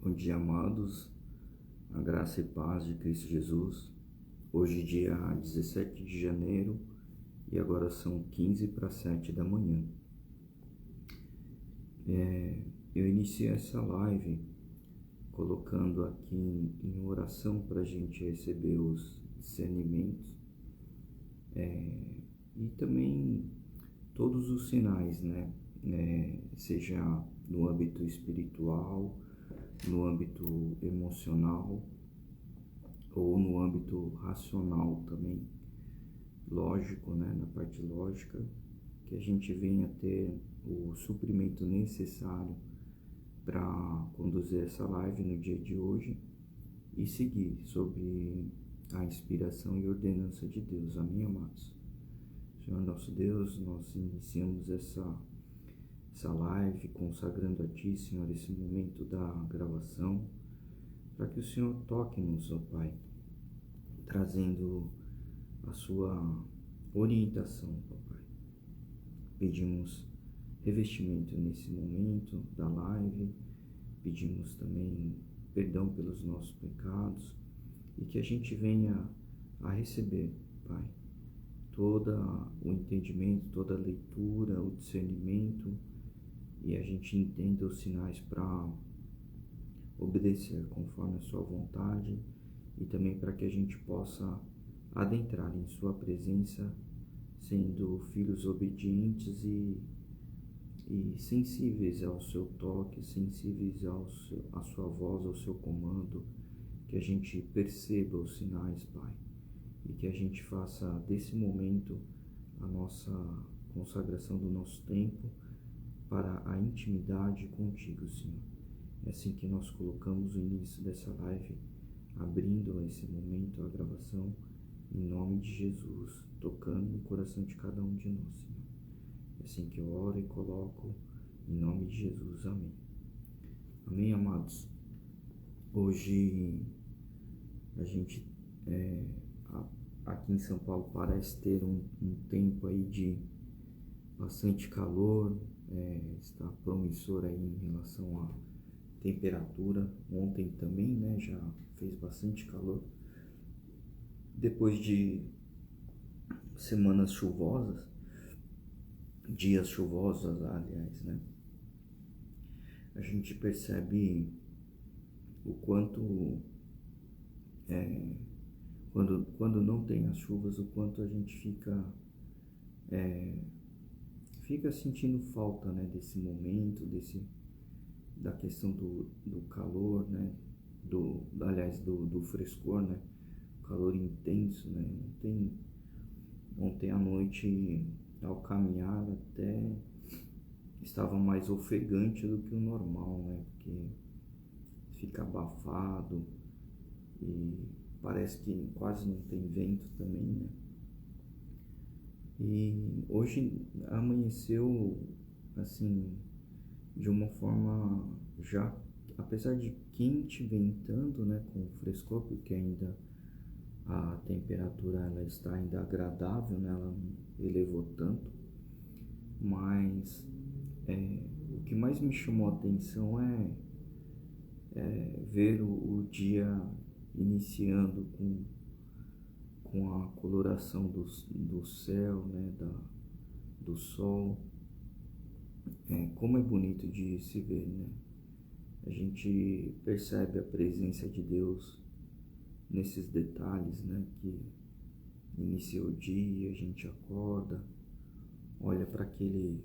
Bom dia, amados, a graça e paz de Cristo Jesus. Hoje, dia 17 de janeiro, e agora são 15 para 7 da manhã. Eu iniciei essa live colocando aqui em oração para a gente receber os discernimentos e também todos os sinais, seja no âmbito espiritual, no âmbito emocional ou no âmbito racional também, lógico, na parte lógica, que a gente venha ter o suprimento necessário para conduzir essa live no dia de hoje e seguir sob a inspiração e ordenança de Deus. Amém, amados? Senhor nosso Deus, nós iniciamos essa live consagrando a Ti, Senhor, esse momento da gravação, para que o Senhor toque-nos, ó Pai, trazendo a Sua orientação, ó Pai. Pedimos revestimento nesse momento da live, pedimos também perdão pelos nossos pecados e que a gente venha a receber, Pai, todo o entendimento, toda a leitura, o discernimento, e a gente entenda os sinais para obedecer conforme a Sua vontade e também para que a gente possa adentrar em Sua presença, sendo filhos obedientes e sensíveis ao Seu toque, sensíveis à Sua voz, ao Seu comando, que a gente perceba os sinais, Pai, e que a gente faça desse momento a nossa consagração do nosso tempo para a intimidade contigo, Senhor. É assim que nós colocamos o início dessa live, abrindo esse momento, a gravação, em nome de Jesus, tocando no coração de cada um de nós, Senhor. É assim que eu oro e coloco, em nome de Jesus. Amém. Amém, amados? Hoje a gente, aqui em São Paulo, parece ter um tempo aí de bastante calor, está promissor aí em relação à temperatura. Ontem também, já fez bastante calor. Depois de semanas chuvosas, dias chuvosos, aliás, a gente percebe o quanto, quando não tem as chuvas, o quanto a gente fica sentindo falta, desse momento, da questão do calor, do frescor, calor intenso, Ontem à noite, ao caminhar, até estava mais ofegante do que o normal, porque fica abafado e parece que quase não tem vento também, E hoje amanheceu assim de uma forma já, apesar de quente, ventando, com frescor, porque ainda a temperatura ela está ainda agradável, ela não elevou tanto, mas o que mais me chamou a atenção é ver o dia iniciando com a coloração do céu, do sol. Como é bonito de se ver, A gente percebe a presença de Deus nesses detalhes, que inicia o dia, a gente acorda, olha para aquele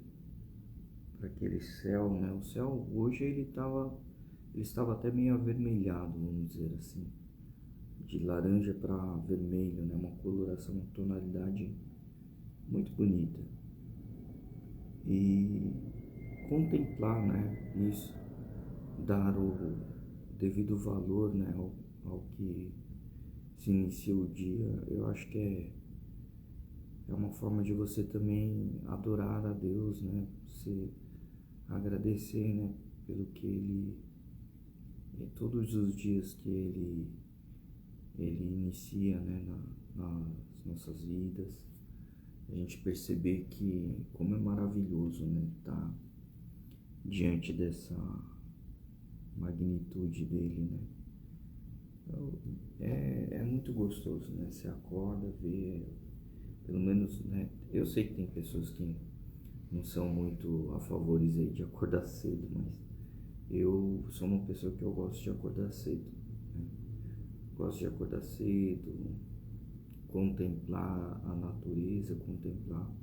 céu, O céu hoje ele estava até meio avermelhado, vamos dizer assim, de laranja para vermelho, uma coloração, uma tonalidade muito bonita. E contemplar, isso, dar o devido valor, ao que se inicia o dia, eu acho que é uma forma de você também adorar a Deus, Você agradecer, pelo que Ele, todos os dias que Ele inicia, nas nossas vidas, a gente perceber que como é maravilhoso, estar diante magnitude dele, né? Então, é muito gostoso, né? Você acorda, vê, pelo menos, né? Eu sei que tem pessoas que não são muito a favores aí de acordar cedo, mas eu sou uma pessoa que eu gosto de acordar cedo, né? Gosto de acordar cedo, contemplar a natureza, contemplar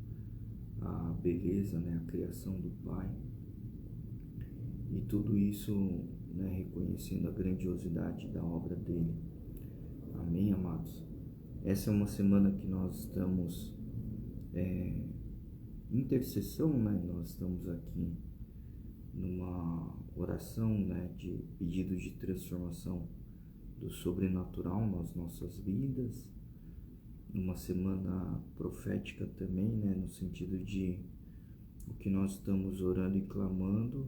a beleza, né? A criação do Pai. E tudo isso, né, reconhecendo a grandiosidade da obra dele. Amém, amados? Essa é uma semana que nós estamos em intercessão, né? Nós estamos aqui numa oração, né, de pedido de transformação do sobrenatural nas nossas vidas. Numa semana profética também, né, no sentido de o que nós estamos orando e clamando,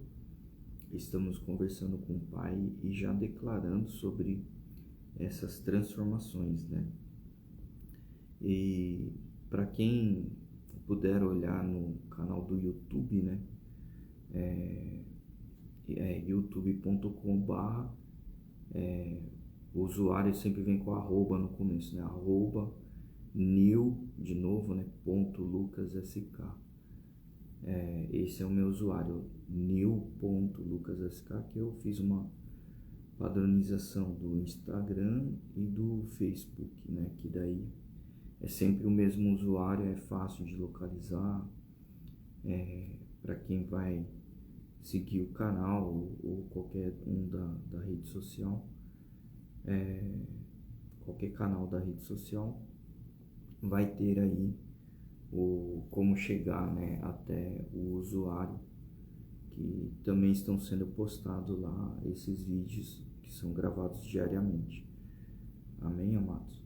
estamos conversando com o Pai e já declarando sobre essas transformações, né? E para quem puder olhar no canal do YouTube, né? youtube.com/, o usuário sempre vem com arroba no começo, né? Arroba new, de novo, né? .lucassk. Esse é o meu usuário, new.lucassk, que eu fiz uma padronização do Instagram e do Facebook, né? Que daí é sempre o mesmo usuário, é fácil de localizar, para quem vai seguir o canal ou qualquer um da rede social, qualquer canal da rede social vai ter aí como chegar, né, até o usuário, que também estão sendo postados lá esses vídeos que são gravados diariamente. Amém, amados?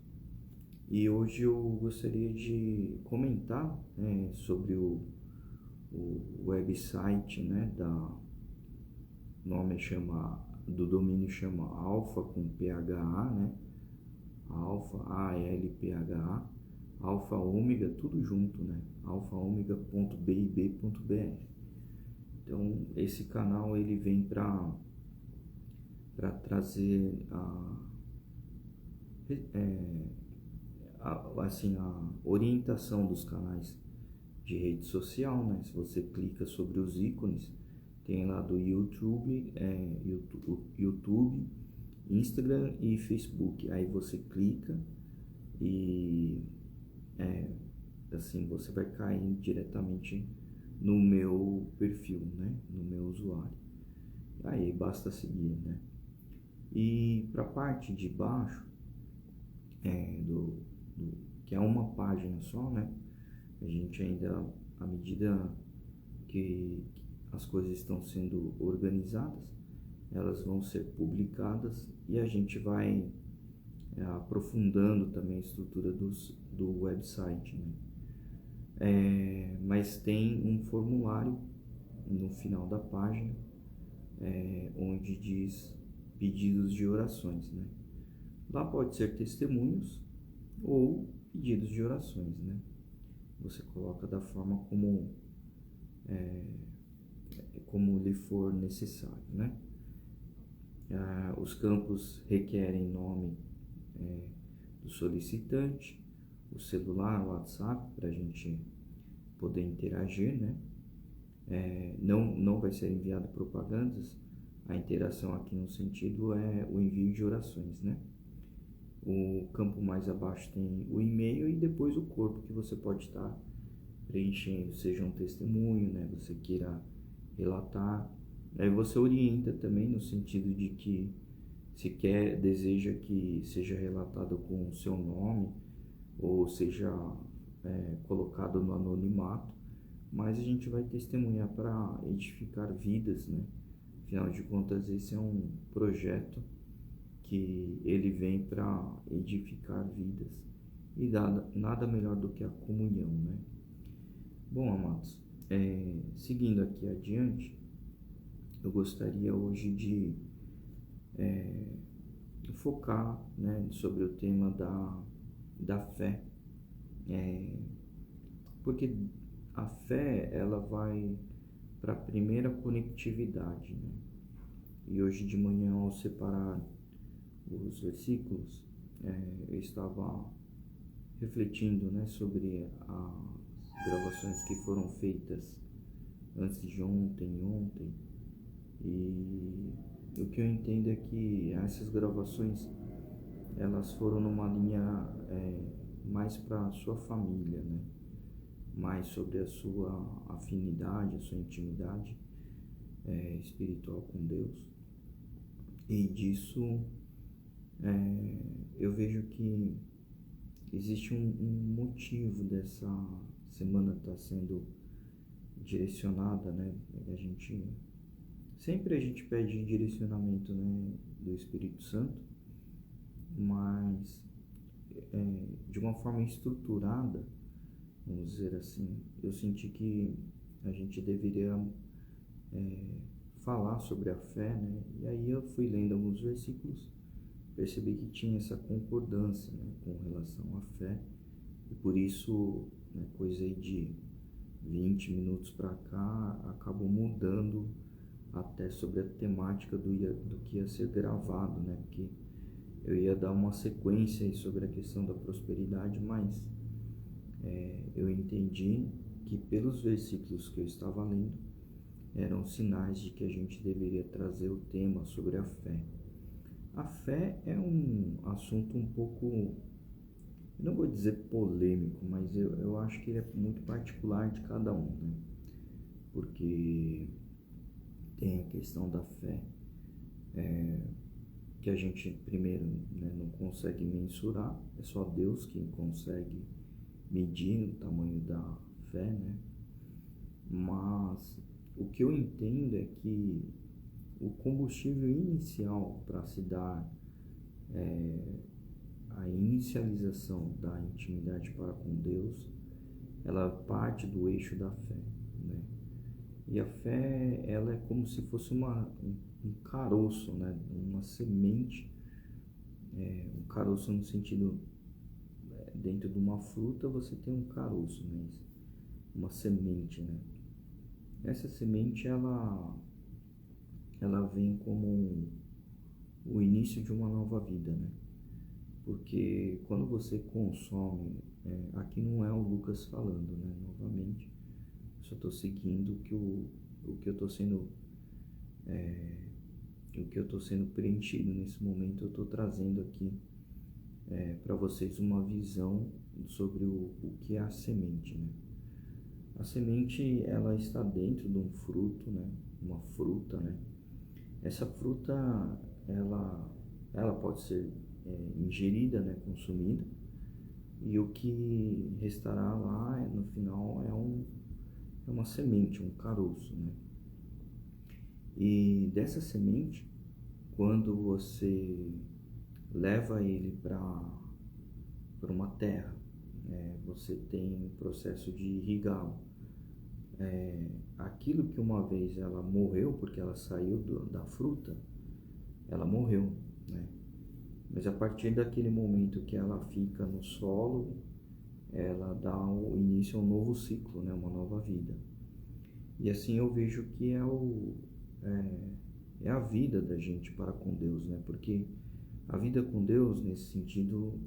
E hoje eu gostaria de comentar, sobre o website, né, do domínio chama Alpha com PHA, né? Alpha, ALPHA, Alpha Ômega, tudo junto, né? alfaomega.bib.br. Então, esse canal ele vem para trazer assim, a orientação dos canais de rede social, né? Se você clica sobre os ícones, tem lá do YouTube, YouTube, Instagram e Facebook. Aí você clica e assim você vai cair diretamente no meu perfil, né? No meu usuário. Aí basta seguir, né? E para a parte de baixo que é uma página só, né? A gente ainda, à medida que as coisas estão sendo organizadas, elas vão ser publicadas e a gente vai aprofundando também a estrutura do website, né? Mas tem um formulário no final da página, onde diz pedidos de orações, né? Lá pode ser testemunhos ou pedidos de orações, né? Você coloca da forma como lhe for necessário, né? Os campos requerem nome do solicitante, o celular, o WhatsApp, para a gente poder interagir, né? Não vai ser enviado propagandas. A interação aqui no sentido é o envio de orações, né? O campo mais abaixo tem o e-mail e depois o corpo que você pode estar preenchendo, seja um testemunho, né? Você queira relatar. Aí você orienta também no sentido de que se deseja que seja relatado com o seu nome ou seja colocado no anonimato, mas a gente vai testemunhar para edificar vidas, né? Afinal de contas, esse é um projeto que ele vem para edificar vidas e nada melhor do que a comunhão, né? Bom, amados, seguindo aqui adiante, eu gostaria hoje de focar, né, sobre o tema da fé, porque a fé ela vai para a primeira conectividade, né? E hoje de manhã, ao separar os versículos, eu estava refletindo, né, sobre as gravações que foram feitas antes de ontem e ontem. E o que eu entendo é que essas gravações, elas foram numa linha mais para a sua família, né? Mais sobre a sua afinidade, a sua intimidade espiritual com Deus. E disso eu vejo que existe um motivo dessa semana estar sendo direcionada, né? Sempre a gente pede direcionamento, né, do Espírito Santo, mas de uma forma estruturada, vamos dizer assim. Eu senti que a gente deveria falar sobre a fé, né? E aí eu fui lendo alguns versículos, percebi que tinha essa concordância, né, com relação à fé, e por isso, né, coisa aí de 20 minutos para cá, acabou mudando até sobre a temática do que ia ser gravado, né? Porque eu ia dar uma sequência aí sobre a questão da prosperidade, mas eu entendi que pelos versículos que eu estava lendo, eram sinais de que a gente deveria trazer o tema sobre a fé. A fé é um assunto um pouco, não vou dizer polêmico, mas eu acho que ele é muito particular de cada um, né? Porque tem a questão da fé, que a gente primeiro, né, não consegue mensurar, é só Deus quem consegue medir o tamanho da fé, né? Mas o que eu entendo é que o combustível inicial para se dar a inicialização da intimidade para com Deus, ela parte do eixo da fé, né? E a fé, ela é como se fosse um caroço, né? Uma semente, um caroço no sentido, dentro de uma fruta você tem um caroço, né? Uma semente, né? Essa semente, ela vem como o início de uma nova vida, né? Porque quando você consome, aqui não é o Lucas falando, né? Novamente, só estou seguindo o que eu estou sendo, o que eu estou sendo preenchido nesse momento. Eu estou trazendo aqui para vocês uma visão sobre o que é a semente, né? A semente, ela está dentro de um fruto, né? Uma fruta, né? Essa fruta, ela pode ser ingerida, né? Consumida, e o que restará lá no final é uma semente, um caroço, né? E dessa semente, quando você leva ele para uma terra, você tem um processo de irrigá-lo. Aquilo que uma vez ela morreu, porque ela saiu da fruta, ela morreu, né? Mas a partir daquele momento que ela fica no solo, ela dá o início a um novo ciclo, né? Uma nova vida. E assim eu vejo que é a vida da gente para com Deus, né? Porque a vida com Deus, nesse sentido,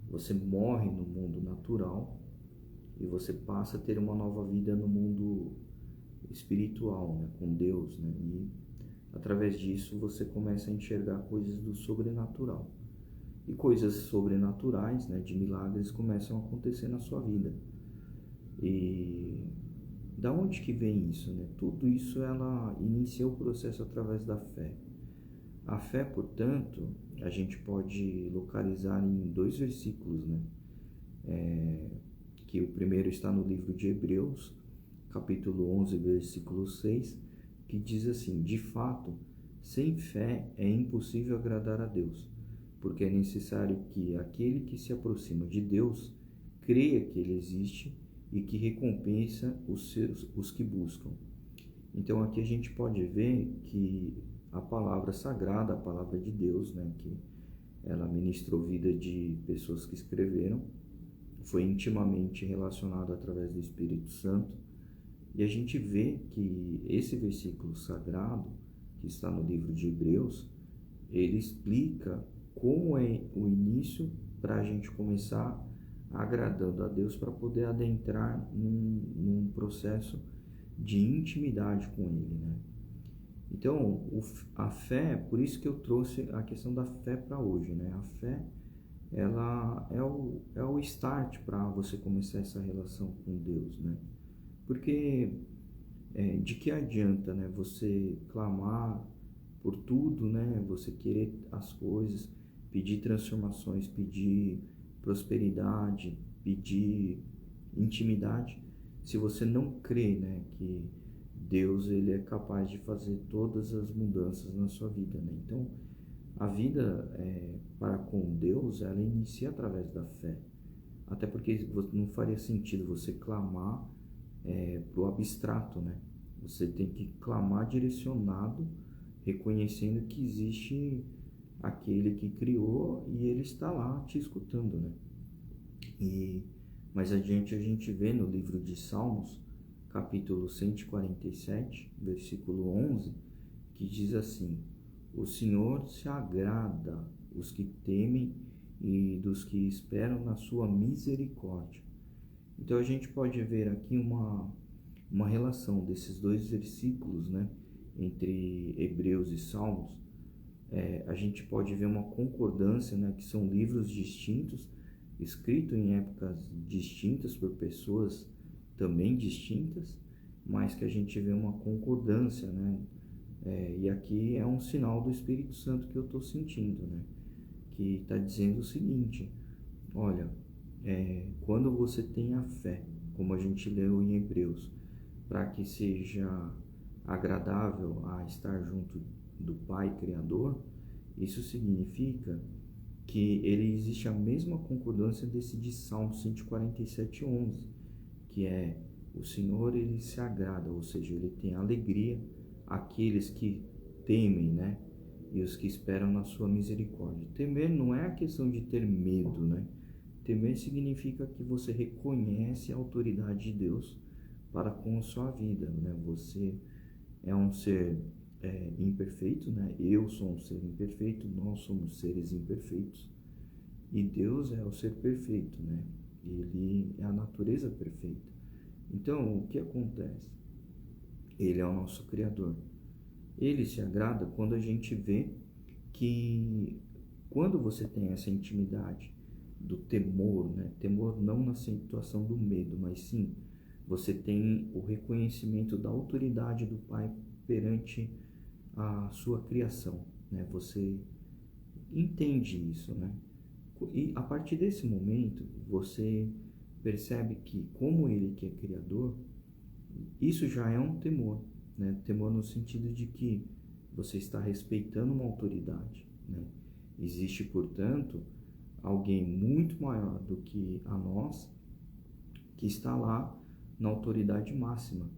você morre no mundo natural e você passa a ter uma nova vida no mundo espiritual, né? Com Deus, né? E através disso você começa a enxergar coisas do sobrenatural. E coisas sobrenaturais, né, de milagres, começam a acontecer na sua vida. E da onde que vem isso, né? Tudo isso, ela inicia o processo através da fé. A fé, portanto, a gente pode localizar em 2 versículos, né? Que o primeiro está no livro de Hebreus, capítulo 11, versículo 6, que diz assim: de fato, sem fé é impossível agradar a Deus, porque é necessário que aquele que se aproxima de Deus creia que Ele existe e que recompensa os que buscam. Então aqui a gente pode ver que a palavra sagrada, a palavra de Deus, né, que ela ministrou vida de pessoas que escreveram, foi intimamente relacionada através do Espírito Santo. E a gente vê que esse versículo sagrado, que está no livro de Hebreus, ele explica como é o início para a gente começar agradando a Deus, para poder adentrar num processo de intimidade com Ele, né? Então, a fé, por isso que eu trouxe a questão da fé para hoje, né? A fé, ela é o start para você começar essa relação com Deus, né? Porque de que adianta, né, você clamar por tudo, né? Você querer as coisas, pedir transformações, pedir prosperidade, pedir intimidade, se você não crê, né, que Deus ele é capaz de fazer todas as mudanças na sua vida, né? Então, a vida para com Deus, ela inicia através da fé. Até porque não faria sentido você clamar para o abstrato, né? Você tem que clamar direcionado, reconhecendo que existe aquele que criou e ele está lá te escutando, né? Mais adiante a gente vê no livro de Salmos, capítulo 147, versículo 11, que diz assim: o Senhor se agrada os que temem e dos que esperam na sua misericórdia. Então a gente pode ver aqui uma relação desses dois versículos, né, entre Hebreus e Salmos. A gente pode ver uma concordância, né, que são livros distintos, escritos em épocas distintas por pessoas também distintas, mas que a gente vê uma concordância, né? E aqui é um sinal do Espírito Santo que eu estou sentindo, né? Que está dizendo o seguinte: olha, quando você tem a fé, como a gente leu em Hebreus, para que seja agradável a estar junto do Pai Criador, isso significa que ele existe a mesma concordância desse de Salmo 147:11, que é: o Senhor ele se agrada, ou seja, ele tem alegria aqueles que temem, né? E os que esperam na sua misericórdia. Temer não é a questão de ter medo, né? Temer significa que você reconhece a autoridade de Deus para com a sua vida, né? Você é um ser imperfeito, né? Eu sou um ser imperfeito, nós somos seres imperfeitos. E Deus é o ser perfeito, né? Ele é a natureza perfeita. Então, o que acontece? Ele é o nosso Criador. Ele se agrada quando a gente vê que, quando você tem essa intimidade do temor, né? Temor não na situação do medo, mas sim você tem o reconhecimento da autoridade do Pai perante a sua criação, né? Você entende isso, né? E a partir desse momento, você percebe que, como ele que é criador, isso já é um temor, né? Temor no sentido de que você está respeitando uma autoridade, né? Existe, portanto, alguém muito maior do que a nós, que está lá na autoridade máxima.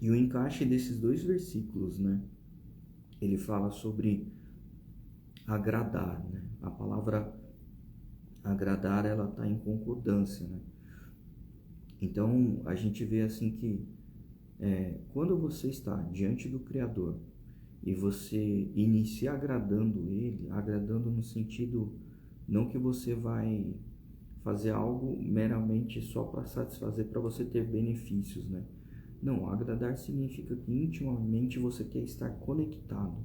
E o encaixe desses dois versículos, né? Ele fala sobre agradar, né? A palavra agradar, ela está em concordância, né? Então, a gente vê assim que quando você está diante do Criador e você inicia agradando Ele, agradando no sentido não que você vai fazer algo meramente só para satisfazer, para você ter benefícios, né? Não, agradar significa que intimamente você quer estar conectado.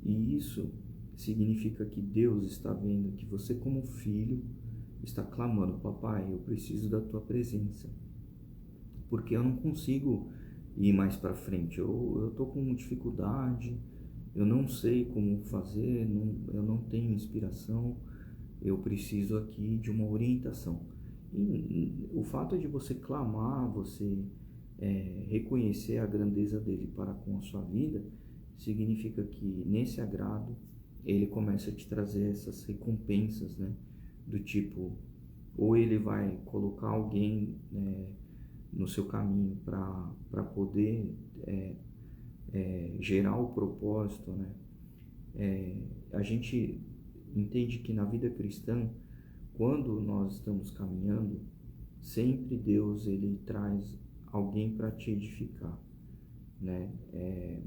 E isso significa que Deus está vendo que você, como filho, está clamando: papai, eu preciso da tua presença, porque eu não consigo ir mais para frente, eu estou com dificuldade, eu não sei como fazer, eu não tenho inspiração, eu preciso aqui de uma orientação. E o fato de você clamar, você reconhecer a grandeza dele para com a sua vida, significa que nesse agrado ele começa a te trazer essas recompensas, né? Do tipo, ou ele vai colocar alguém no seu caminho para poder gerar o propósito, né? A gente entende que na vida cristã, quando nós estamos caminhando, sempre Deus ele traz alguém para te edificar. né?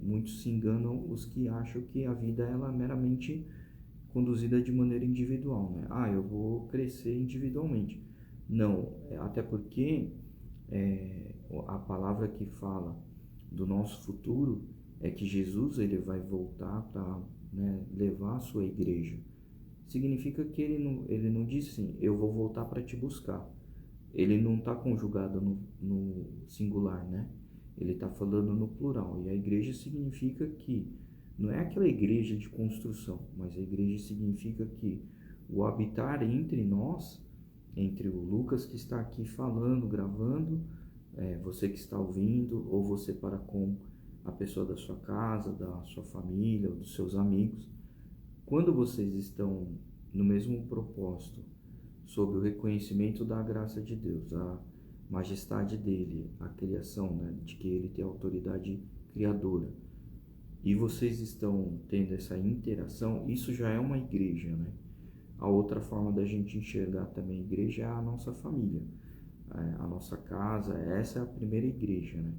Muitos se enganam os que acham que a vida ela é meramente conduzida de maneira individual, né? Eu vou crescer individualmente. Não, até porque a palavra que fala do nosso futuro é que Jesus ele vai voltar para, né, levar a sua igreja. Significa que ele não diz assim, eu vou voltar para te buscar. Ele não está conjugado no singular, né? Ele está falando no plural. E a igreja significa que não é aquela igreja de construção, mas a igreja significa que o habitar entre nós, entre o Lucas que está aqui falando, gravando, você que está ouvindo, ou você para com a pessoa da sua casa, da sua família, ou dos seus amigos, quando vocês estão no mesmo propósito, sob o reconhecimento da graça de Deus, a majestade dele, a criação, né, de que ele tem autoridade criadora, e vocês estão tendo essa interação, isso já é uma igreja, né? A outra forma da gente enxergar também a igreja é a nossa família, a nossa casa, essa é a primeira igreja, né?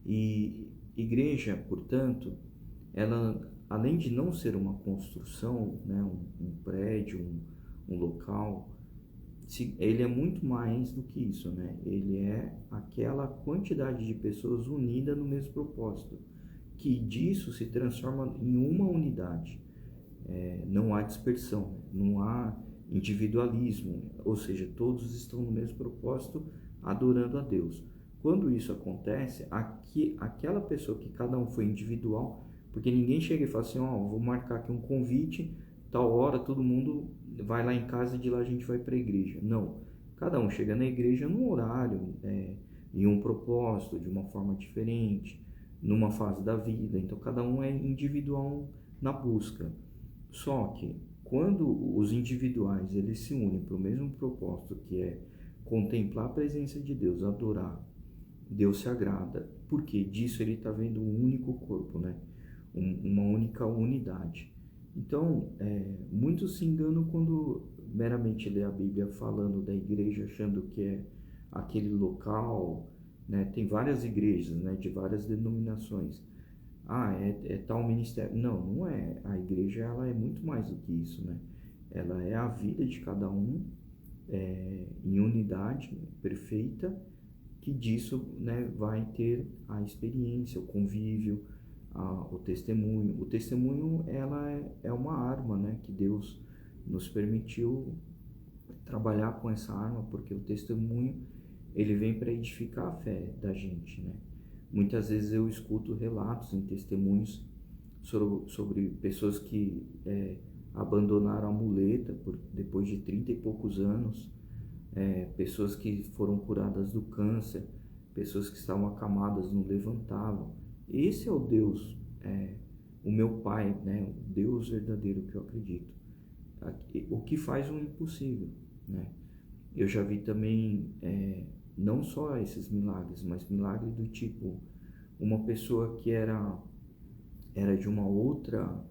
E igreja, portanto, ela, além de não ser uma construção, né, um prédio, um local, ele é muito mais do que isso, né? Ele é aquela quantidade de pessoas unidas no mesmo propósito, que disso se transforma em uma unidade. Não há dispersão, não há individualismo, ou seja, todos estão no mesmo propósito, adorando a Deus. Quando isso acontece, aquela pessoa que cada um foi individual, porque ninguém chega e fala assim, vou marcar aqui um convite, tal hora todo mundo vai lá em casa e de lá a gente vai para a igreja. Não, cada um chega na igreja num horário, em um propósito, de uma forma diferente, numa fase da vida, então cada um é individual na busca. Só que quando os individuais eles se unem para o mesmo propósito, que é contemplar a presença de Deus, adorar, Deus se agrada, porque disso ele está vendo um único corpo, né? Uma única unidade. Então, muitos se enganam quando meramente lê a Bíblia falando da igreja, achando que é aquele local, né? Tem várias igrejas, né? De várias denominações. É tal ministério. Não, não é. A igreja ela é muito mais do que isso, né? Ela é a vida de cada um em unidade perfeita, que disso, né, vai ter a experiência, o convívio, o testemunho. O testemunho ela é uma arma, né, que Deus nos permitiu trabalhar com essa arma, porque o testemunho ele vem para edificar a fé da gente, né? Muitas vezes eu escuto relatos em testemunhos sobre pessoas que abandonaram a muleta depois de 30 e poucos anos, pessoas que foram curadas do câncer, pessoas que estavam acamadas não levantavam. Esse é o Deus, o meu Pai, né? O Deus verdadeiro que eu acredito. O que faz o impossível, né? Eu já vi também não só esses milagres, mas milagres do tipo uma pessoa que era de uma outra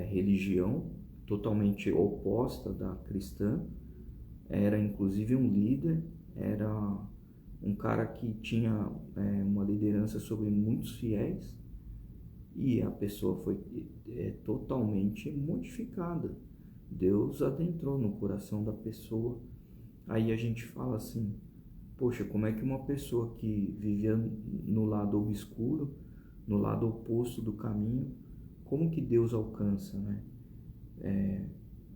religião totalmente oposta da cristã, era inclusive um líder, era um cara que tinha uma liderança sobre muitos fiéis, e a pessoa foi totalmente modificada. Deus adentrou no coração da pessoa. Aí a gente fala assim, poxa, como é que uma pessoa que vivia no lado obscuro, no lado oposto do caminho, como que Deus alcança, né?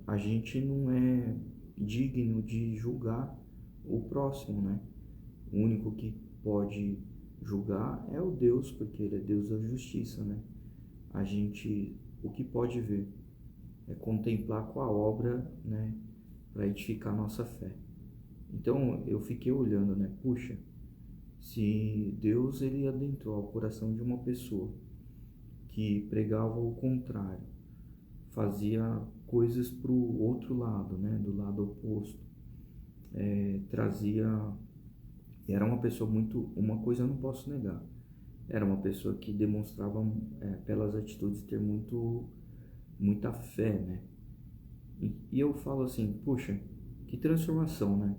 A gente não é digno de julgar o próximo, né? O único que pode julgar é o Deus, porque ele é Deus da justiça, né? A gente, o que pode ver é contemplar com a obra, né, para edificar a nossa fé. Então eu fiquei olhando, né? Puxa, se Deus ele adentrou ao coração de uma pessoa que pregava o contrário, fazia coisas para o outro lado, né? Do lado oposto, trazia, era uma pessoa muito, uma coisa eu não posso negar, era uma pessoa que demonstrava pelas atitudes ter muita fé, né? E eu falo assim, puxa, que transformação, né?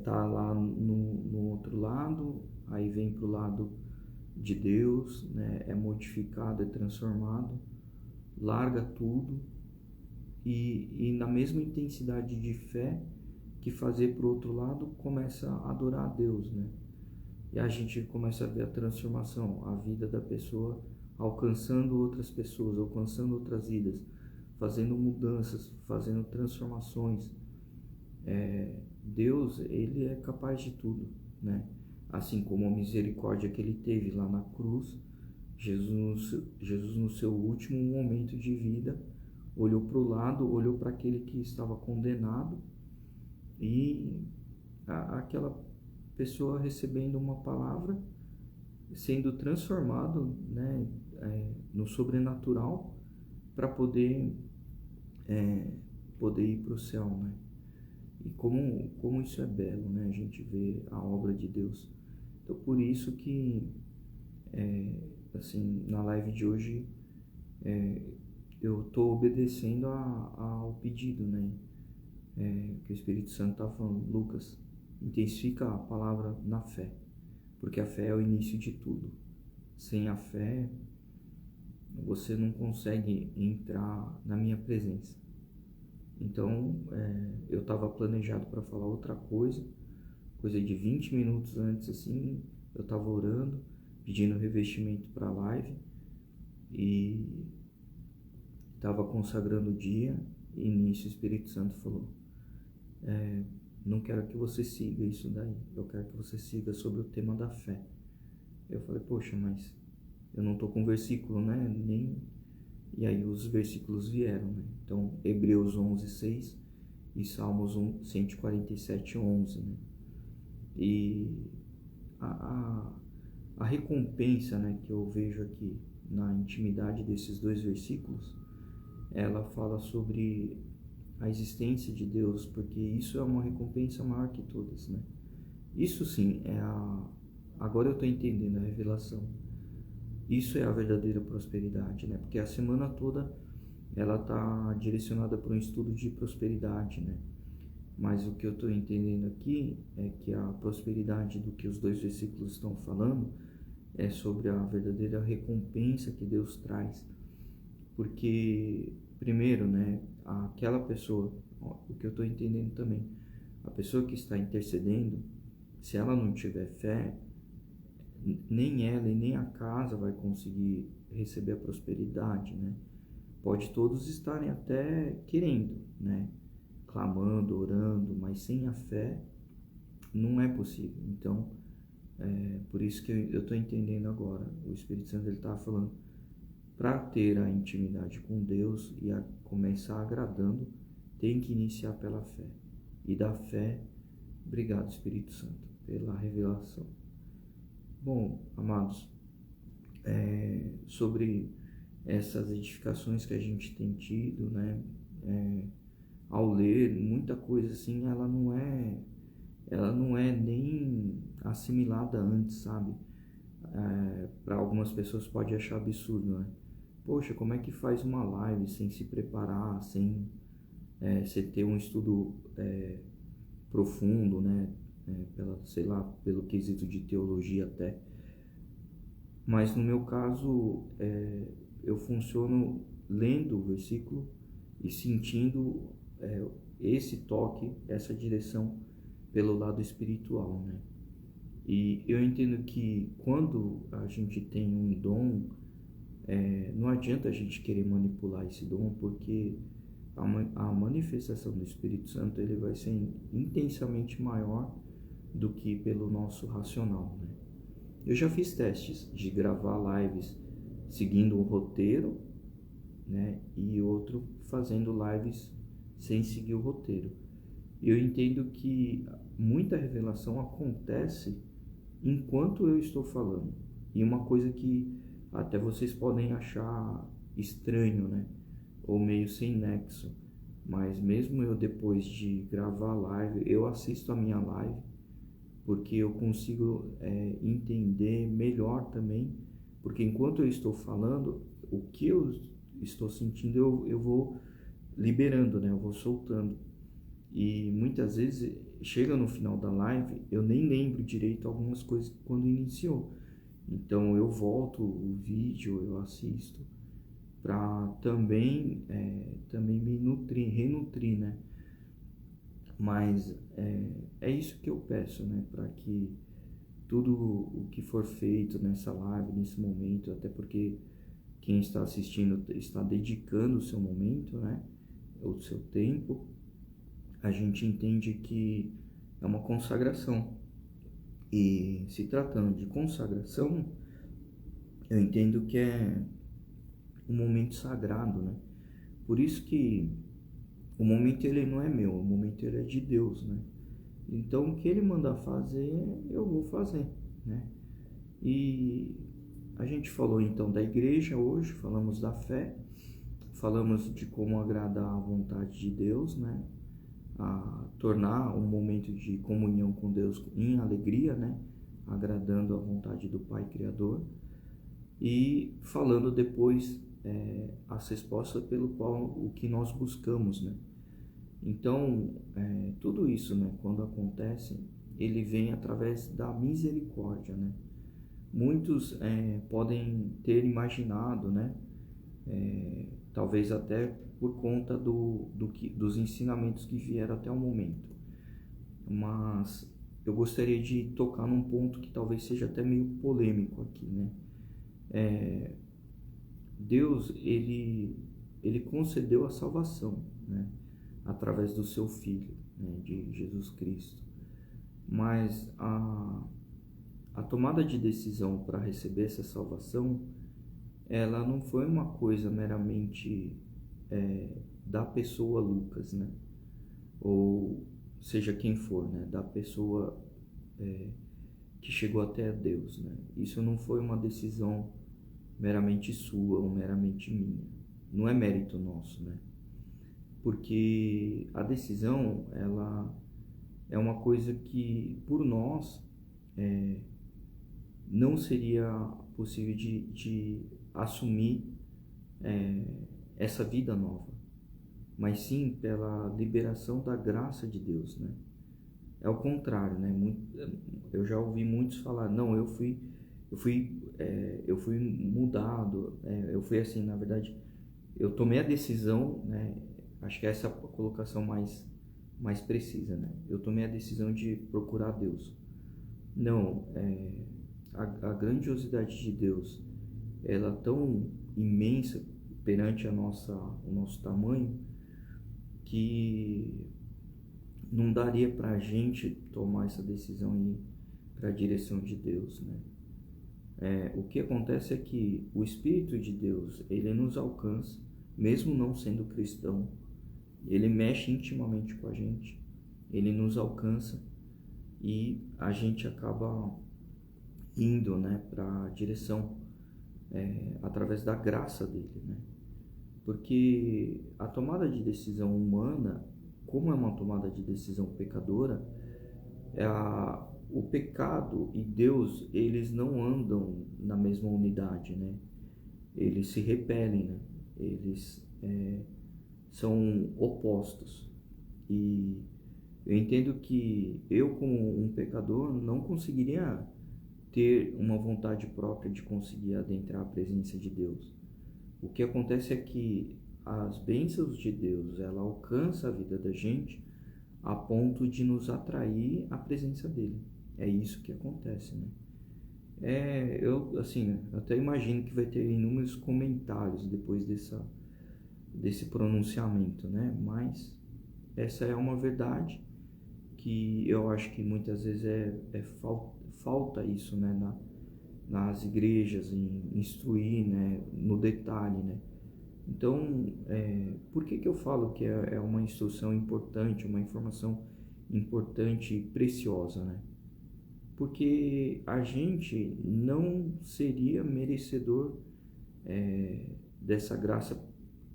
Tá lá no outro lado, aí vem pro lado de Deus, né, é modificado, é transformado, larga tudo e na mesma intensidade de fé que fazer para o outro lado, começa a adorar a Deus, né? E a gente começa a ver a transformação, a vida da pessoa alcançando outras pessoas, alcançando outras vidas, fazendo mudanças, fazendo transformações. Deus, ele é capaz de tudo, né? Assim como a misericórdia que ele teve lá na cruz, Jesus no seu último momento de vida, olhou para o lado, olhou para aquele que estava condenado e aquela pessoa recebendo uma palavra, sendo transformado, né, no sobrenatural para poder ir para o céu, né? E como isso é belo, né? A gente vê a obra de Deus. Então, por isso que, assim, na live de hoje, eu estou obedecendo ao pedido, né? Que o Espírito Santo está falando, Lucas, intensifica a palavra na fé, porque a fé é o início de tudo. Sem a fé, você não consegue entrar na minha presença. Então, eu estava planejado para falar outra coisa de 20 minutos antes, assim, eu estava orando, pedindo revestimento para a live e estava consagrando o dia, e nisso o Espírito Santo falou, não quero que você siga isso daí, eu quero que você siga sobre o tema da fé. Eu falei, poxa, mas eu não estou com versículo, né? E aí os versículos vieram, né? Então, Hebreus 11:6 e Salmos 147:11, né? E a recompensa, né, que eu vejo aqui na intimidade desses dois versículos, ela fala sobre a existência de Deus, porque isso é uma recompensa maior que todas, né? Isso sim agora eu estou entendendo a revelação. Isso é a verdadeira prosperidade, né? Porque a semana toda ela está direcionada para um estudo de prosperidade, né? Mas o que eu estou entendendo aqui é que a prosperidade do que os dois versículos estão falando é sobre a verdadeira recompensa que Deus traz. Porque, primeiro, né, aquela pessoa, o que eu estou entendendo também, a pessoa que está intercedendo, se ela não tiver fé, nem ela e nem a casa vai conseguir receber a prosperidade, né? Pode todos estarem até querendo, né? Clamando, orando, mas sem a fé não é possível. Então, por isso que eu estou entendendo agora. O Espírito Santo está falando, para ter a intimidade com Deus e começar agradando, tem que iniciar pela fé. E da fé, obrigado Espírito Santo, pela revelação. Bom, amados, sobre essas edificações que a gente tem tido, né, ao ler, muita coisa assim, ela não é nem assimilada antes, sabe? Para algumas pessoas pode achar absurdo, né? Poxa, como é que faz uma live sem se preparar, sem você ter um estudo profundo, né? Pelo quesito de teologia até. Mas no meu caso, eu funciono lendo o versículo e sentindo esse toque, essa direção pelo lado espiritual, né? E eu entendo que quando a gente tem um dom, não adianta a gente querer manipular esse dom, porque a manifestação do Espírito Santo ele vai ser intensamente maior do que pelo nosso racional, né? Eu já fiz testes de gravar lives seguindo um roteiro, né, e outro fazendo lives sem seguir o roteiro. E eu entendo que muita revelação acontece enquanto eu estou falando. E uma coisa que até vocês podem achar estranho, né, ou meio sem nexo, mas mesmo eu depois de gravar a live, eu assisto a minha live, porque eu consigo entender melhor também, porque enquanto eu estou falando, o que eu estou sentindo eu vou liberando, né? Eu vou soltando. E muitas vezes chega no final da live, eu nem lembro direito algumas coisas quando iniciou. Então eu volto o vídeo, eu assisto para também me renutrir, né? Mas é isso que eu peço, né? Para que tudo o que for feito nessa live, nesse momento, até porque quem está assistindo está dedicando o seu momento, né? O seu tempo, a gente entende que é uma consagração. E se tratando de consagração, eu entendo que é um momento sagrado, né? Por isso que o momento ele não é meu, o momento ele é de Deus, né? Então o que ele mandar fazer, eu vou fazer, né? E a gente falou então da igreja hoje, falamos da fé, falamos de como agradar a vontade de Deus, né? A tornar um momento de comunhão com Deus em alegria, né? Agradando a vontade do Pai Criador. E falando depois as respostas pelo qual o que nós buscamos, né? Então, tudo isso, né, quando acontece, ele vem através da misericórdia, né? Muitos podem ter imaginado, né, talvez até por conta dos ensinamentos que vieram até o momento, mas eu gostaria de tocar num ponto que talvez seja até meio polêmico aqui, né? Deus, ele concedeu a salvação, né? Através do seu Filho, né? De Jesus Cristo. Mas a tomada de decisão para receber essa salvação, ela não foi uma coisa meramente da pessoa Lucas, né? Ou seja quem for, né? Da pessoa que chegou até Deus, né? Isso não foi uma decisão meramente sua ou meramente minha. Não é mérito nosso, né? Porque a decisão, ela é uma coisa que, por nós, não seria possível de assumir essa vida nova, mas sim pela liberação da graça de Deus, né? É o contrário, né? Eu já ouvi muitos falar, não, eu fui mudado, eu fui assim, na verdade, eu tomei a decisão, né? Acho que essa é a colocação mais precisa, né? Eu tomei a decisão de procurar Deus. Não, a grandiosidade de Deus, ela é tão imensa perante o nosso tamanho, que não daria para a gente tomar essa decisão e ir para a direção de Deus, né? O que acontece é que o Espírito de Deus, ele nos alcança, mesmo não sendo cristão, ele mexe intimamente com a gente, ele nos alcança e a gente acaba indo, né, para a direção através da graça dele, né? Porque a tomada de decisão humana, como é uma tomada de decisão pecadora, o pecado e Deus, eles não andam na mesma unidade, né? Eles se repelem, né? Eles são opostos. E eu entendo que eu, como um pecador, não conseguiria ter uma vontade própria de conseguir adentrar a presença de Deus. O que acontece é que as bênçãos de Deus, ela alcança a vida da gente a ponto de nos atrair à presença dele. É isso que acontece, né? Eu até imagino que vai ter inúmeros comentários depois desse pronunciamento, né? Mas essa é uma verdade que eu acho que muitas vezes falta isso, né? Nas igrejas, em instruir, né? No detalhe, né? Então, por que eu falo que é uma instrução importante, uma informação importante e preciosa, né? Porque a gente não seria merecedor dessa graça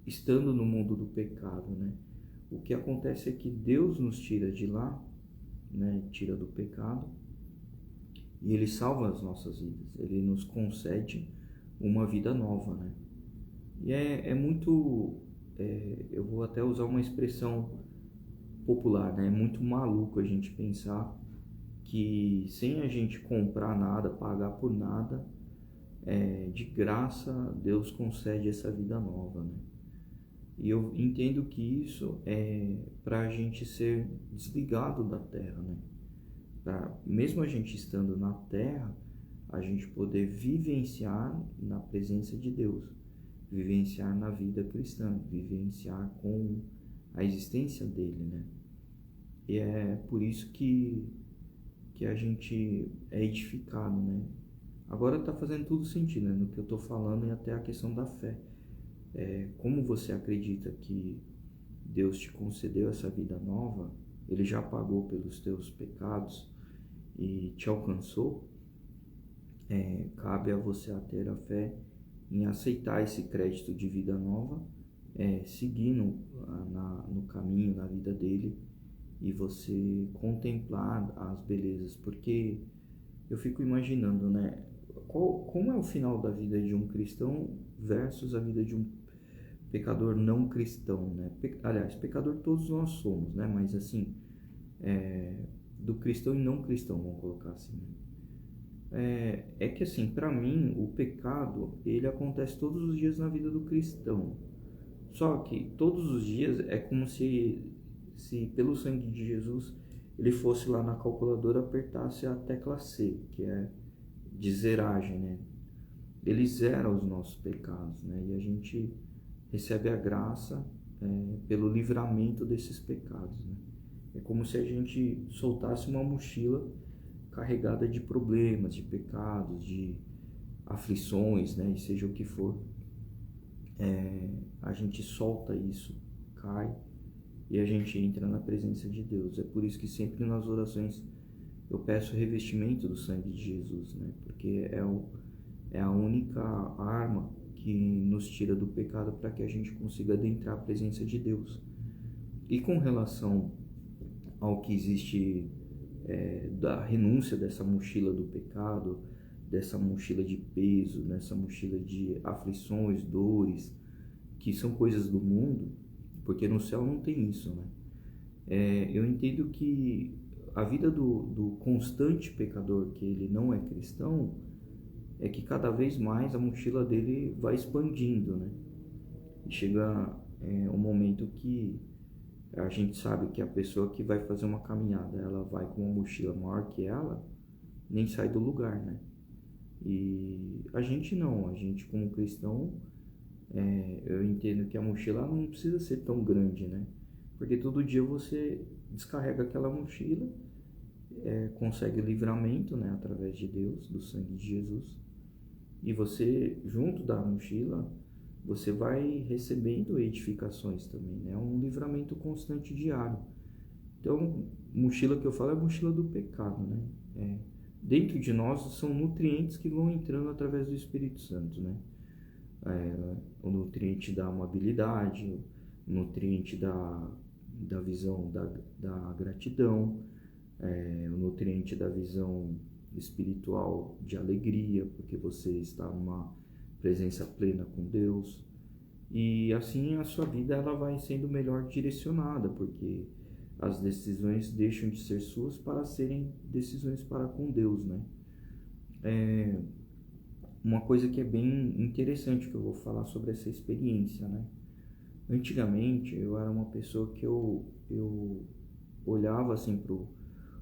estando no mundo do pecado, né? O que acontece é que Deus nos tira de lá, né? Tira do pecado e Ele salva as nossas vidas. Ele nos concede uma vida nova, né? E é muito, eu vou até usar uma expressão popular, né? É muito maluco a gente pensar que sem a gente comprar nada, pagar por nada, de graça Deus concede essa vida nova, né? E eu entendo que isso é para a gente ser desligado da terra, né? Mesmo a gente estando na terra, a gente poder vivenciar na presença de Deus, vivenciar na vida cristã, vivenciar com a existência dele, né? E é por isso que a gente é edificado, né? Agora está fazendo tudo sentido, né? No que eu estou falando e até a questão da fé. Como você acredita que Deus te concedeu essa vida nova, Ele já pagou pelos teus pecados e te alcançou, cabe a você a ter a fé em aceitar esse crédito de vida nova, seguindo no caminho, na vida dele, e você contemplar as belezas, porque eu fico imaginando, né, como é o final da vida de um cristão versus a vida de um pecador não cristão, né? Aliás, pecador todos nós somos, né? Mas assim, do cristão e não cristão, vamos colocar assim. É que assim, para mim, o pecado, ele acontece todos os dias na vida do cristão. Só que todos os dias é como se pelo sangue de Jesus, ele fosse lá na calculadora, apertasse a tecla C, que é de zeragem, né? Ele zera os nossos pecados, né? E a gente recebe a graça pelo livramento desses pecados, né? É como se a gente soltasse uma mochila carregada de problemas, de pecados, de aflições, né? E seja o que for, a gente solta isso, cai, e a gente entra na presença de Deus. É por isso que sempre nas orações eu peço o revestimento do sangue de Jesus, né? Porque é a única arma que nos tira do pecado para que a gente consiga adentrar a presença de Deus. E com relação ao que existe da renúncia dessa mochila do pecado, dessa mochila de peso, dessa mochila de aflições, dores, que são coisas do mundo, porque no céu não tem isso, né? Eu entendo que a vida do constante pecador, que ele não é cristão, é que cada vez mais a mochila dele vai expandindo, né? E chega um momento que a gente sabe que a pessoa que vai fazer uma caminhada, ela vai com uma mochila maior que ela, nem sai do lugar, né? E a gente não, a gente como cristão, eu entendo que a mochila não precisa ser tão grande, né? Porque todo dia você descarrega aquela mochila, consegue livramento, né, através de Deus, do sangue de Jesus, e você, junto da mochila, você vai recebendo edificações também, né? É um livramento constante diário. Então, mochila que eu falo é a mochila do pecado, né? Dentro de nós são nutrientes que vão entrando através do Espírito Santo, né? O nutriente da amabilidade, o nutriente da visão da gratidão, o nutriente da visão espiritual de alegria, porque você está numa presença plena com Deus. E assim a sua vida ela vai sendo melhor direcionada, porque as decisões deixam de ser suas para serem decisões para com Deus, né? Uma coisa que é bem interessante que eu vou falar sobre essa experiência, né? Antigamente eu era uma pessoa que eu olhava assim pro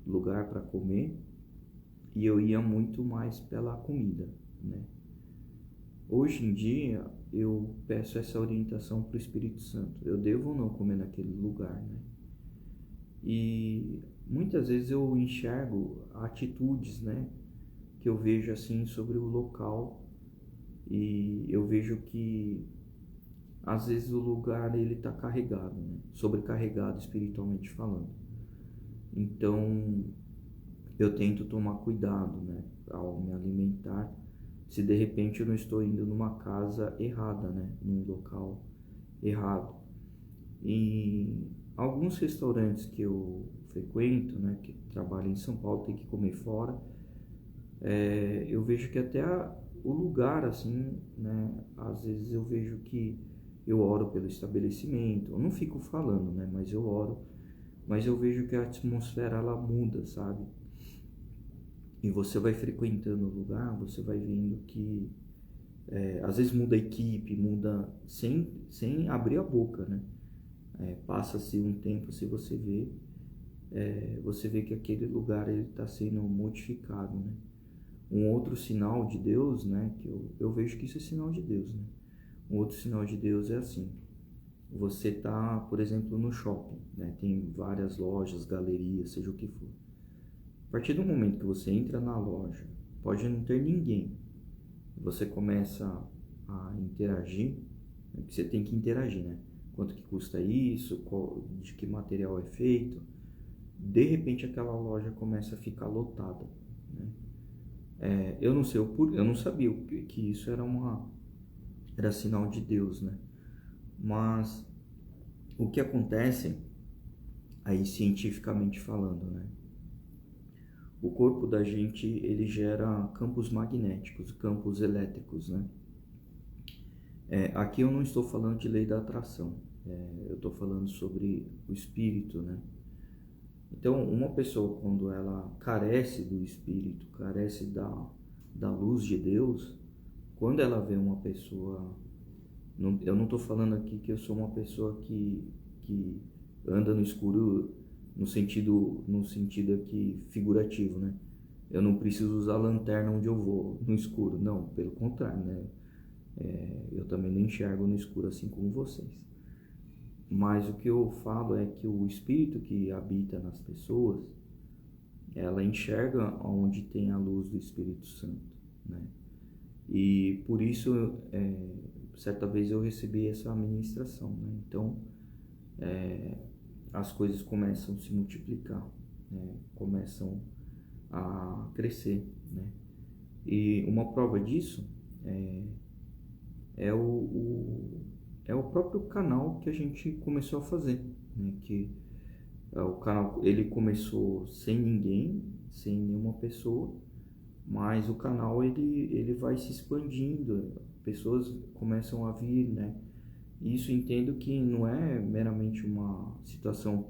lugar para comer e eu ia muito mais pela comida, né? Hoje em dia eu peço essa orientação para o Espírito Santo. Eu devo ou não comer naquele lugar, né? E muitas vezes eu enxergo atitudes, né, que eu vejo assim sobre o local, e eu vejo que às vezes o lugar ele está carregado, né, sobrecarregado espiritualmente falando. Então eu tento tomar cuidado, né, ao me alimentar, se de repente eu não estou indo numa casa errada, né, num local errado. E alguns restaurantes que eu frequento, né, que trabalho em São Paulo, tem que comer fora, eu vejo que até o lugar, assim, né, às vezes eu vejo que eu oro pelo estabelecimento, eu não fico falando, né, mas eu oro, mas eu vejo que a atmosfera ela muda, sabe? E você vai frequentando o lugar, você vai vendo que às vezes muda a equipe, muda sem abrir a boca, né? Passa-se um tempo, se você vê que aquele lugar está sendo modificado, né? Um outro sinal de Deus, né? Que eu vejo que isso é sinal de Deus, né? Um outro sinal de Deus é assim: você está, por exemplo, no shopping, né? Tem várias lojas, galerias, seja o que for. A partir do momento que você entra na loja, pode não ter ninguém, você começa a interagir, né? Você tem que interagir, né? Quanto que custa isso, de que material é feito. De repente aquela loja começa a ficar lotada, né? Eu não sei, eu não sabia que isso era sinal de Deus, né? Mas o que acontece, aí cientificamente falando, né? O corpo da gente, ele gera campos magnéticos, campos elétricos, né? Aqui eu não estou falando de lei da atração, eu estou falando sobre o espírito, né? Então, uma pessoa, quando ela carece do espírito, carece da luz de Deus, quando ela vê uma pessoa... eu não estou falando aqui que eu sou uma pessoa que anda no escuro no sentido aqui figurativo, né? Eu não preciso usar lanterna onde eu vou, no escuro. Não, pelo contrário, né? Eu também não enxergo no escuro assim como vocês. Mas o que eu falo é que o espírito que habita nas pessoas, ela enxerga onde tem a luz do Espírito Santo, né? E por isso, certa vez eu recebi essa ministração, né? Então, as coisas começam a se multiplicar, né? Começam a crescer, né? E uma prova disso é o próprio canal que a gente começou a fazer, né? Que o canal, ele começou sem ninguém, sem nenhuma pessoa, mas o canal ele vai se expandindo, pessoas começam a vir, né? Isso entendo que não é meramente uma situação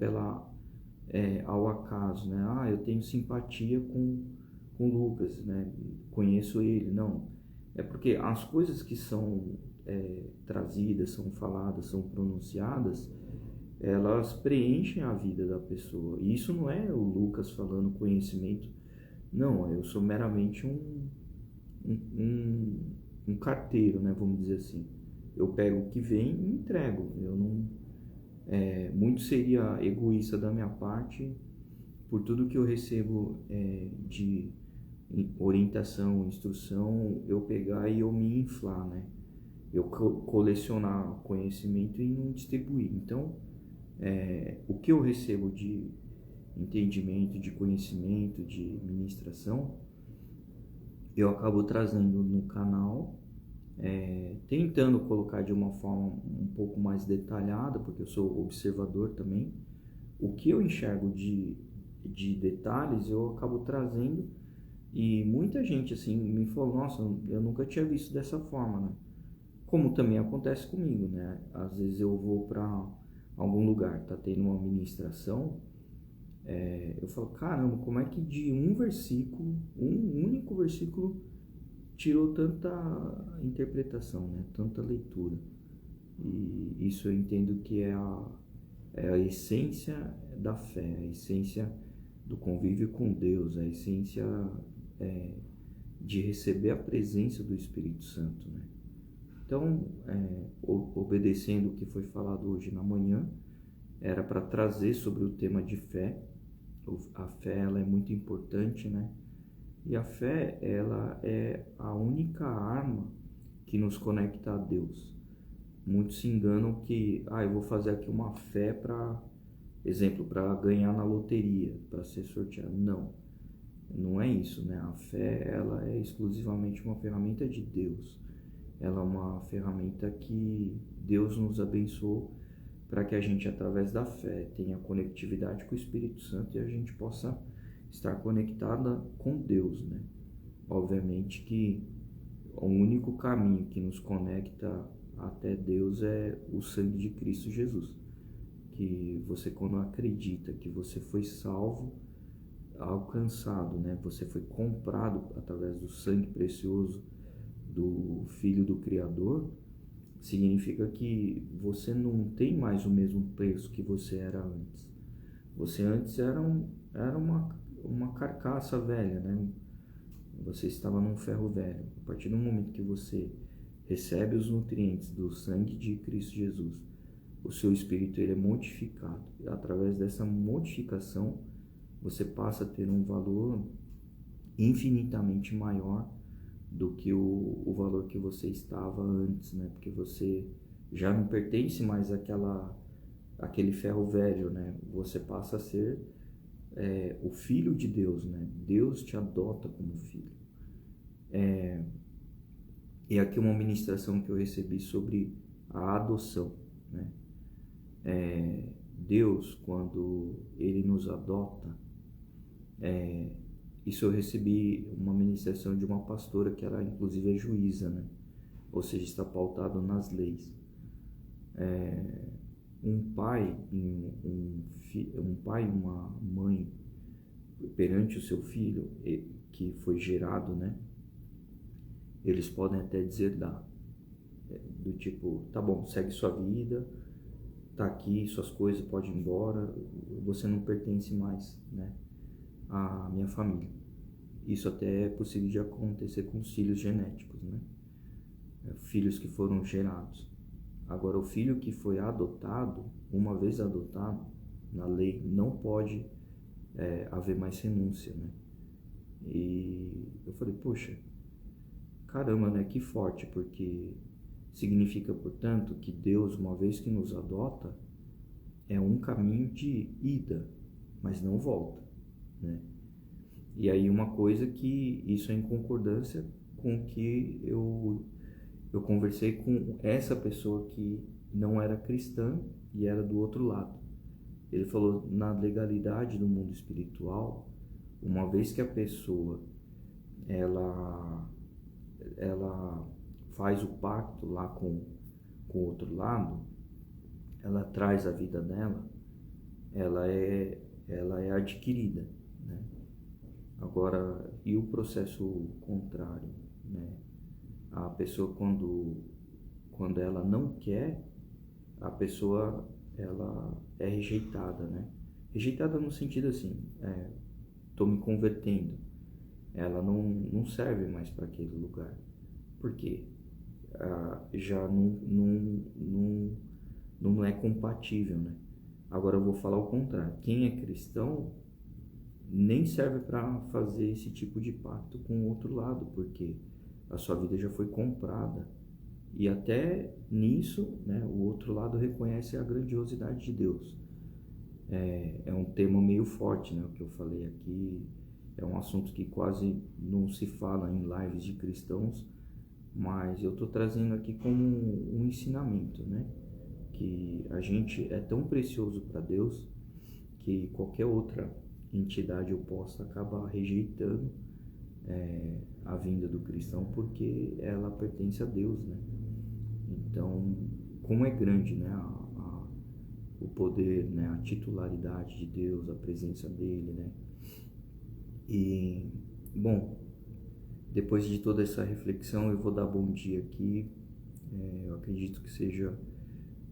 ao acaso, né? Eu tenho simpatia com o Lucas, né? Conheço ele, não. É porque as coisas que são trazidas, são faladas, são pronunciadas, elas preenchem a vida da pessoa. E isso não é o Lucas falando conhecimento, não, eu sou meramente um carteiro, né? Vamos dizer assim. Eu pego o que vem e entrego. Eu não, muito seria egoísta da minha parte por tudo que eu recebo de orientação, instrução, eu pegar e eu me inflar, né? Eu colecionar conhecimento e não distribuir. Então, o que eu recebo de entendimento, de conhecimento, de ministração, eu acabo trazendo no canal, tentando colocar de uma forma um pouco mais detalhada, porque eu sou observador também. O que eu enxergo de detalhes, eu acabo trazendo, e muita gente assim me falou: nossa, eu nunca tinha visto dessa forma, né? Como também acontece comigo, né? Às vezes eu vou para algum lugar, tá tendo uma ministração, eu falo: caramba, como é que de um versículo, um único versículo, tirou tanta interpretação, né? Tanta leitura. E isso eu entendo que é a essência da fé, a essência do convívio com Deus, a essência de receber a presença do Espírito Santo, né? Então, obedecendo o que foi falado hoje na manhã, era para trazer sobre o tema de fé. A fé, ela é muito importante, né? E a fé, ela é a única arma que nos conecta a Deus. Muitos se enganam que, eu vou fazer aqui uma fé para ganhar na loteria, para ser sorteado. Não, não é isso, né? A fé, ela é exclusivamente uma ferramenta de Deus. Ela é uma ferramenta que Deus nos abençoou para que a gente, através da fé, tenha conectividade com o Espírito Santo e a gente possa estar conectada com Deus, né? Obviamente que o único caminho que nos conecta até Deus é o sangue de Cristo Jesus. Que você, quando acredita que você foi salvo, alcançado, né? Você foi comprado através do sangue precioso do Filho do Criador, significa que você não tem mais o mesmo peso que você era antes. Você antes era uma carcaça velha, né? Você estava num ferro velho. A partir do momento que você recebe os nutrientes do sangue de Cristo Jesus, o seu espírito ele é modificado. E através dessa modificação, você passa a ter um valor infinitamente maior do que o valor que você estava antes, né? Porque você já não pertence mais àquele ferro velho, né? Você passa a ser o filho de Deus, né? Deus te adota como filho. E aqui uma ministração que eu recebi sobre a adoção, né? Deus, quando Ele nos adota, isso eu recebi uma ministração de uma pastora que ela inclusive é juíza, né? Ou seja, está pautado nas leis. Um pai e uma mãe perante o seu filho que foi gerado, né? Eles podem até deserdar, do tipo, tá bom, segue sua vida, tá aqui, suas coisas, pode ir embora, você não pertence mais, né, à minha família. Isso até é possível de acontecer com os filhos genéticos, né, filhos que foram gerados. Agora, o filho que foi adotado, uma vez adotado, na lei não pode haver mais renúncia, né. E eu falei, poxa, caramba, né, que forte, porque significa, portanto, que Deus, uma vez que nos adota, é um caminho de ida, mas não volta, né? E aí uma coisa que isso é em concordância com o que eu conversei com essa pessoa que não era cristã e era do outro lado. Ele falou, na legalidade do mundo espiritual, uma vez que a pessoa ela faz o pacto lá com o outro lado, ela traz a vida dela, ela é adquirida, né? Agora, e o processo contrário, né? A pessoa quando ela não quer, a pessoa ela é rejeitada, né? Rejeitada no sentido assim, tô me convertendo, ela não serve mais para aquele lugar. Por quê? Já não é compatível, né? Agora eu vou falar o contrário. Quem é cristão nem serve para fazer esse tipo de pacto com o outro lado, porque a sua vida já foi comprada. E até nisso, né, o outro lado reconhece a grandiosidade de Deus. É um tema meio forte, né? O que eu falei aqui é um assunto que quase não se fala em lives de cristãos, mas eu estou trazendo aqui como um ensinamento, né? Que a gente é tão precioso para Deus que qualquer outra entidade oposta acaba rejeitando a vinda do cristão porque ela pertence a Deus, né? Então, como é grande, né? O poder, né? A titularidade de Deus, a presença dele, né? E, bom, depois de toda essa reflexão, eu vou dar bom dia aqui. Eu acredito que seja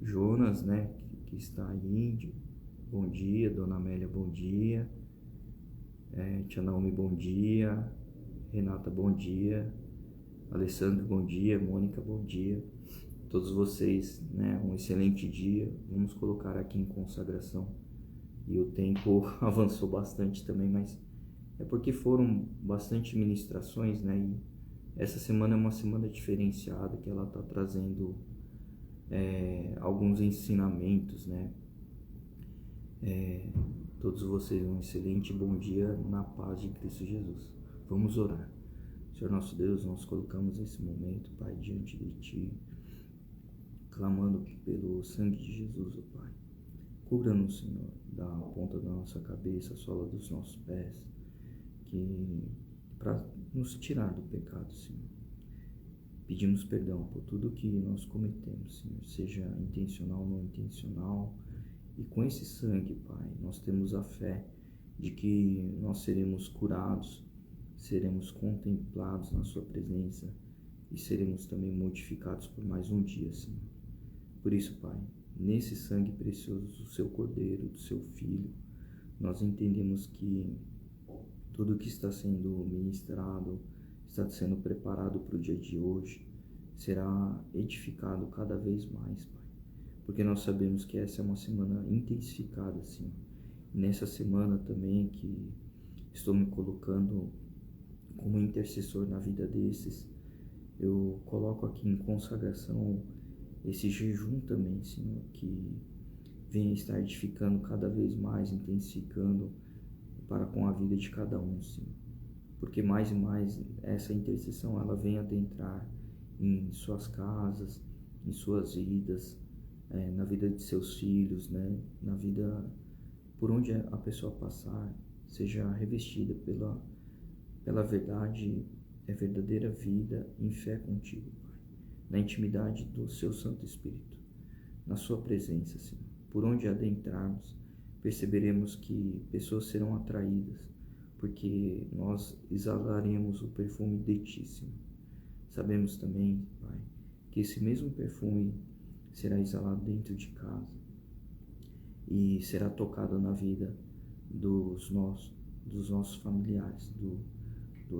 Jonas, né, que está aí. Bom dia, Dona Amélia, bom dia. Tia Naomi, bom dia. Renata, bom dia. Alessandro, bom dia. Mônica, bom dia. Todos vocês, né, um excelente dia. Vamos colocar aqui em consagração. E o tempo avançou bastante também, mas é porque foram bastante ministrações, né? E essa semana é uma semana diferenciada, que ela está trazendo alguns ensinamentos, né? Todos vocês um excelente bom dia na paz de Cristo Jesus. Vamos orar. Senhor nosso Deus, nós colocamos esse momento, Pai, diante de Ti, clamando pelo sangue de Jesus, ó Pai. Cubra-nos, Senhor, da ponta da nossa cabeça, a sola dos nossos pés, para nos tirar do pecado, Senhor. Pedimos perdão por tudo que nós cometemos, Senhor, seja intencional ou não intencional. E com esse sangue, Pai, nós temos a fé de que nós seremos curados, seremos contemplados na Sua presença e seremos também modificados por mais um dia, Senhor. Por isso, Pai, nesse sangue precioso do Seu Cordeiro, do Seu Filho, nós entendemos que tudo que está sendo ministrado, está sendo preparado para o dia de hoje, será edificado cada vez mais, Pai. Porque nós sabemos que essa é uma semana intensificada, Senhor. E nessa semana também que estou me colocando como intercessor na vida desses, eu coloco aqui em consagração esse jejum também, Senhor, que venha estar edificando cada vez mais, intensificando para com a vida de cada um, Senhor. Porque mais e mais essa intercessão, ela vem adentrar em suas casas, em suas vidas, na vida de seus filhos, né? Na vida, por onde a pessoa passar, seja revestida pela verdade, verdadeira vida em fé contigo, Pai. Na intimidade do Seu Santo Espírito, na Sua presença, Senhor. Por onde adentrarmos, perceberemos que pessoas serão atraídas, porque nós exalaremos o perfume de Ti, Senhor. Sabemos também, Pai, que esse mesmo perfume será exalado dentro de casa e será tocado na vida dos nossos familiares,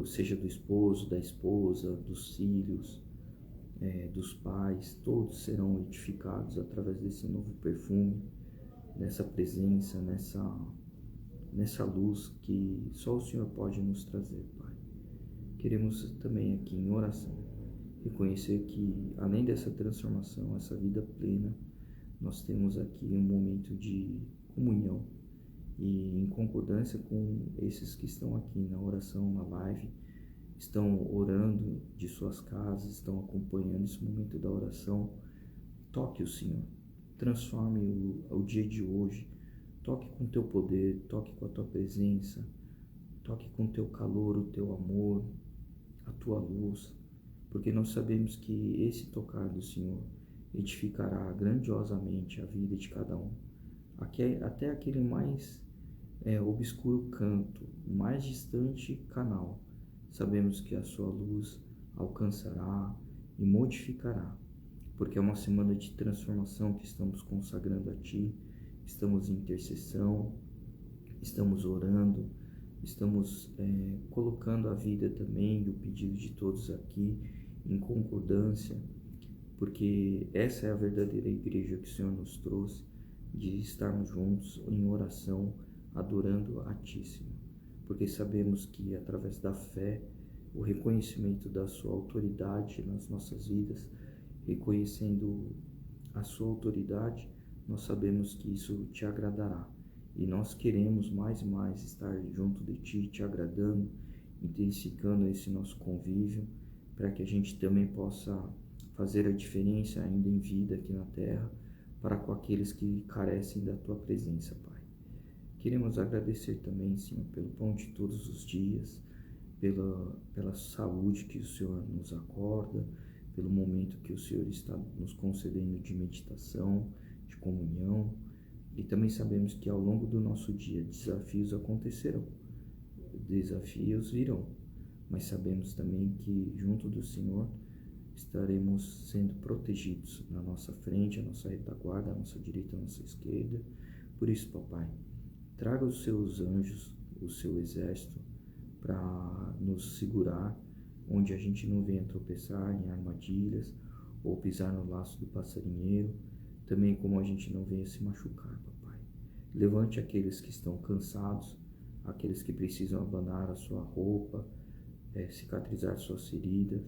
seja do esposo, da esposa, dos filhos, dos pais, todos serão edificados através desse novo perfume, nessa presença, nessa luz que só o Senhor pode nos trazer, Pai. Queremos também aqui em oração reconhecer que, além dessa transformação, essa vida plena, nós temos aqui um momento de comunhão e em concordância com esses que estão aqui na oração, na live, estão orando de suas casas, estão acompanhando esse momento da oração. Toque o Senhor, transforme o dia de hoje, toque com o Teu poder, toque com a Tua presença, toque com o Teu calor, o Teu amor, a Tua luz, porque nós sabemos que esse tocar do Senhor edificará grandiosamente a vida de cada um, até aquele mais obscuro canto, mais distante canal. Sabemos que a Sua luz alcançará e modificará, porque é uma semana de transformação que estamos consagrando a Ti, estamos em intercessão, estamos orando, estamos colocando a vida também e o pedido de todos aqui em concordância, porque essa é a verdadeira igreja que o Senhor nos trouxe, de estarmos juntos em oração, adorando a Ti, Senhor. Porque sabemos que através da fé, o reconhecimento da Sua autoridade nas nossas vidas, reconhecendo a Sua autoridade, nós sabemos que isso Te agradará. E nós queremos mais e mais estar junto de Ti, Te agradando, intensificando esse nosso convívio, para que a gente também possa fazer a diferença ainda em vida aqui na terra, para com aqueles que carecem da Tua presença, Pai. Queremos agradecer também, Senhor, pelo pão de todos os dias, pela saúde que o Senhor nos acorda, pelo momento que o Senhor está nos concedendo de meditação, de comunhão. E também sabemos que ao longo do nosso dia desafios acontecerão, desafios virão, mas sabemos também que junto do Senhor estaremos sendo protegidos na nossa frente, a nossa retaguarda, a nossa direita, a nossa esquerda. Por isso, Papai, traga os Seus anjos, o Seu exército, para nos segurar, onde a gente não venha tropeçar em armadilhas ou pisar no laço do passarinheiro, também como a gente não venha se machucar, Papai. Levante aqueles que estão cansados, aqueles que precisam abanar a sua roupa, cicatrizar suas feridas,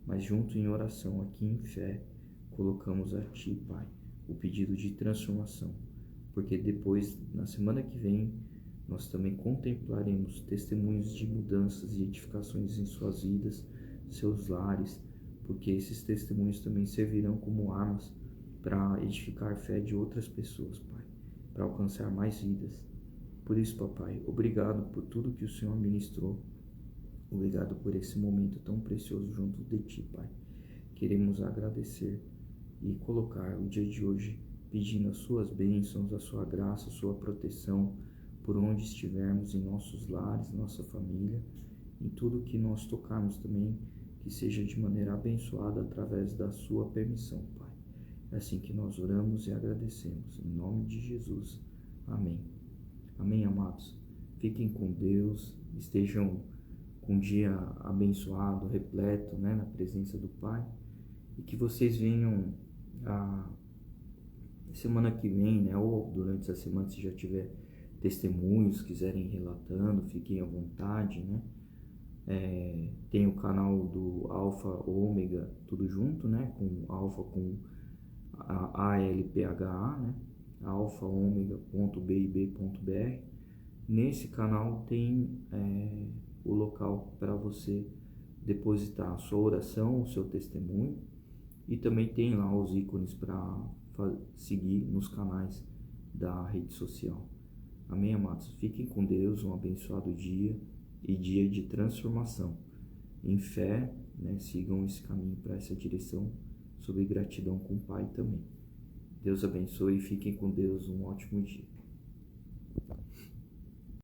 mas junto em oração, aqui em fé, colocamos a Ti, Pai, o pedido de transformação, porque depois, na semana que vem, nós também contemplaremos testemunhos de mudanças e edificações em suas vidas, seus lares, porque esses testemunhos também servirão como armas para edificar a fé de outras pessoas, Pai, para alcançar mais vidas. Por isso, Papai, obrigado por tudo que o Senhor ministrou. Obrigado por esse momento tão precioso junto de Ti, Pai. Queremos agradecer e colocar o dia de hoje pedindo as Suas bênçãos, a Sua graça, a Sua proteção, por onde estivermos, em nossos lares, nossa família, em tudo que nós tocarmos também, que seja de maneira abençoada através da sua permissão, Pai. É assim que nós oramos e agradecemos. Em nome de Jesus. Amém. Amém, amados. Fiquem com Deus, estejam com um dia abençoado, repleto, né, na presença do Pai, e que vocês venham a semana que vem, né, ou durante essa semana, se já tiver testemunhos, quiserem ir relatando, fiquem à vontade, né? Tem o canal do Alfa Ômega, tudo junto, né? Com Alfa com ALPHA, né? alfaomega.bib.br. Nesse canal tem o local para você depositar a sua oração, o seu testemunho, e também tem lá os ícones para seguir nos canais da rede social. Amém, amados? Fiquem com Deus, um abençoado dia e dia de transformação. Em fé, né, sigam esse caminho para essa direção, sob gratidão com o Pai também. Deus abençoe e fiquem com Deus, um ótimo dia.